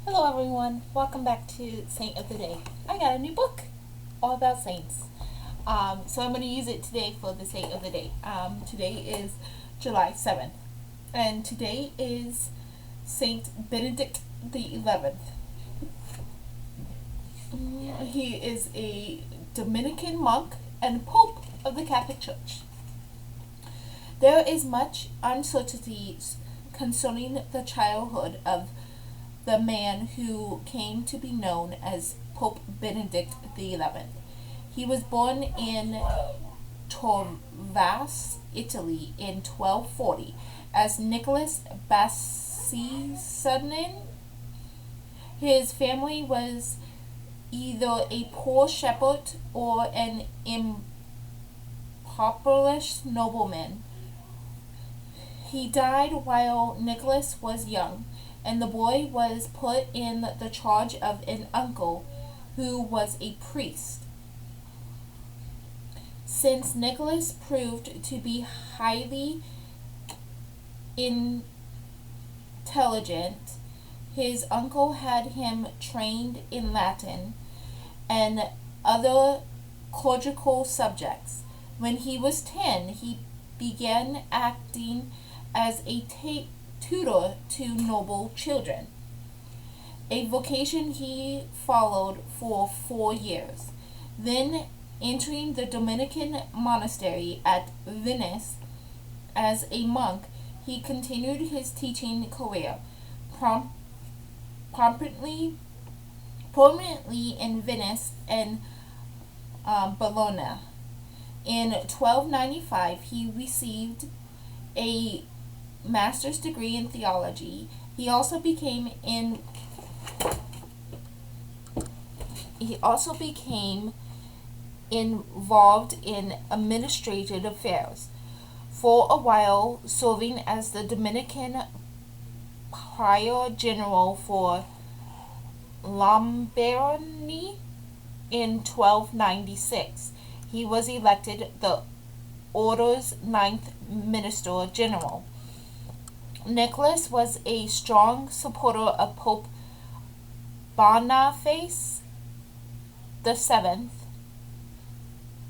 Hello everyone, welcome back to Saint of the Day. I got a new book all about saints. So I'm going to use it today for the Saint of the Day. Today is July 7th, and today is Saint Benedict XI. He is a Dominican monk and Pope of the Catholic Church. There is much uncertainty concerning the childhood of the man who came to be known as Pope Benedict XI. He was born in Treviso, Italy in 1240 as Nicholas Bassissonin. His family was either a poor shepherd or an impoverished nobleman. He died while Nicholas was young, and the boy was put in the charge of an uncle who was a priest. Since Nicholas proved to be highly intelligent, his uncle had him trained in Latin and other clerical subjects. When he was 10, he began acting as a tutor to noble children, a vocation he followed for 4 years. Then, entering the Dominican monastery at Venice as a monk, he continued his teaching career, permanently in Venice and Bologna. In 1295, he received a master's degree in theology. He also became involved in administrative affairs, for a while serving as the Dominican prior general for Lombardy. In 1296, he was elected the order's 9th minister general. Nicholas was a strong supporter of Pope Boniface the Seventh.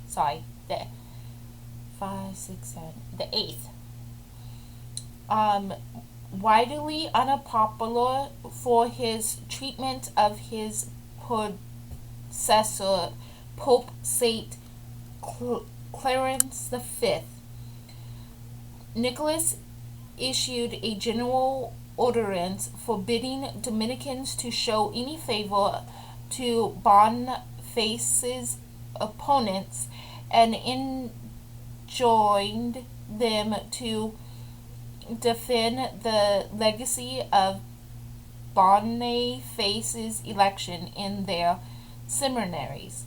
The 8th. Widely unpopular for his treatment of his predecessor, Pope St Celestive V. Nicholas issued a general ordinance forbidding Dominicans to show any favor to Boniface's opponents and enjoined them to defend the legacy of Boniface's election in their seminaries.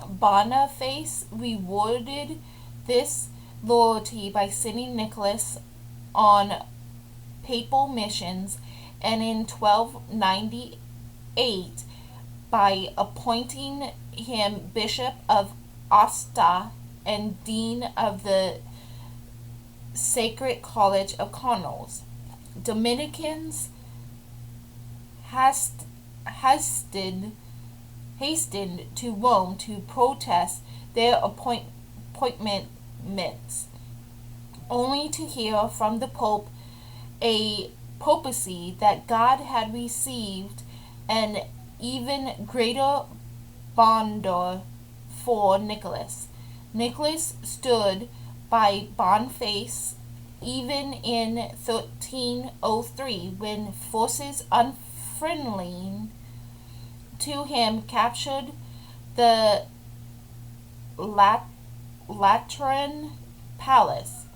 Boniface rewarded this loyalty by sending Nicholas on papal missions, and in 1298 by appointing him bishop of Ostia and dean of the Sacred College of Cardinals. Dominicans hastened to Rome to protest their appointments, only to hear from the Pope a papacy that God had received an even greater bonder for Nicholas. Nicholas stood by Boniface even in 1303 when forces unfriendly to him captured the Lateran palace.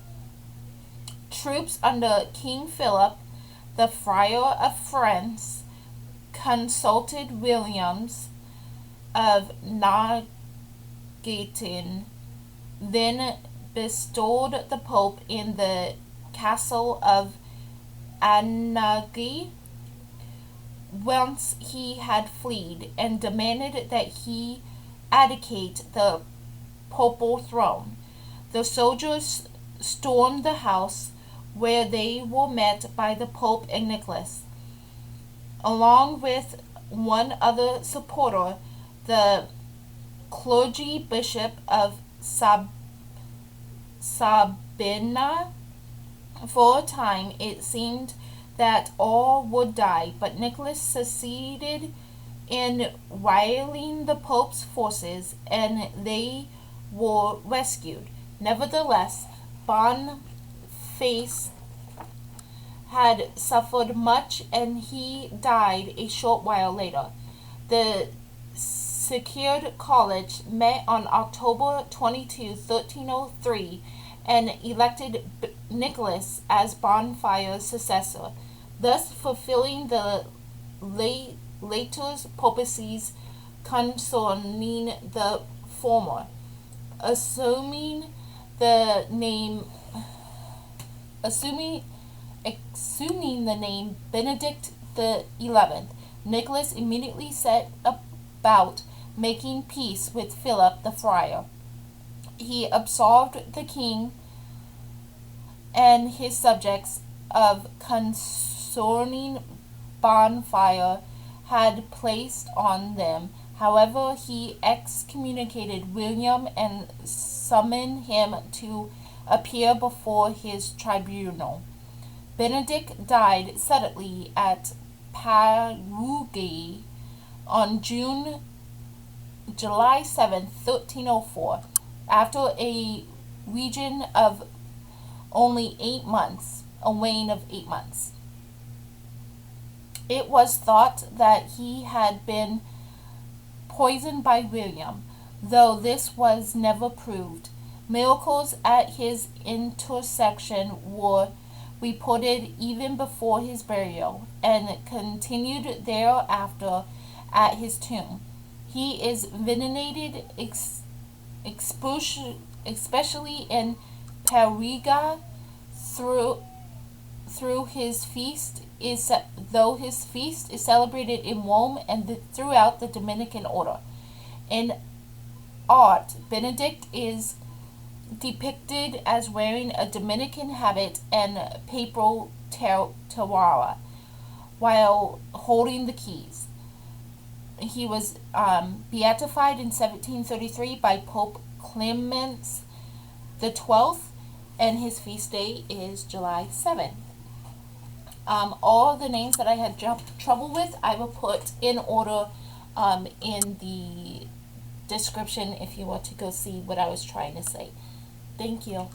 Troops under King Philip, the Friar of France, consulted Williams of Nagatin, then bestowed the Pope in the castle of Anagni, whence he had fled, and demanded that he abdicate the papal throne. The soldiers stormed the house, where they were met by the Pope and Nicholas. along with one other supporter, the clergy bishop of Sabina. For a time, it seemed that all would die, but Nicholas succeeded in riling the Pope's forces, and they were rescued. Nevertheless, Boniface had suffered much, and he died a short while later. The secured college met on October 22, 1303, and elected Nicholas as Boniface's successor, thus fulfilling the later's papacies concerning the former, assuming the name Benedict XI. Nicholas immediately set about making peace with Philip the Friar. He absolved the king and his subjects of concerning Boniface had placed on them. However, he excommunicated William and summoned him to appear before his tribunal. Benedict died suddenly at Perugia on July 7, 1304, after a reign of only 8 months, a reign of 8 months. It was thought that he had been poisoned by William, though this was never proved. Miracles at his intercession were reported even before his burial, and continued thereafter at his tomb. He is venerated especially in Perugia though his feast is celebrated in Rome and throughout the Dominican order. In art, Benedict is depicted as wearing a Dominican habit and papal tiara while holding the keys. He was beatified in 1733 by Pope Clement XII, and his feast day is July 7th. All the names that I had trouble with, I will put in order in the description if you want to go see what I was trying to say. Thank you.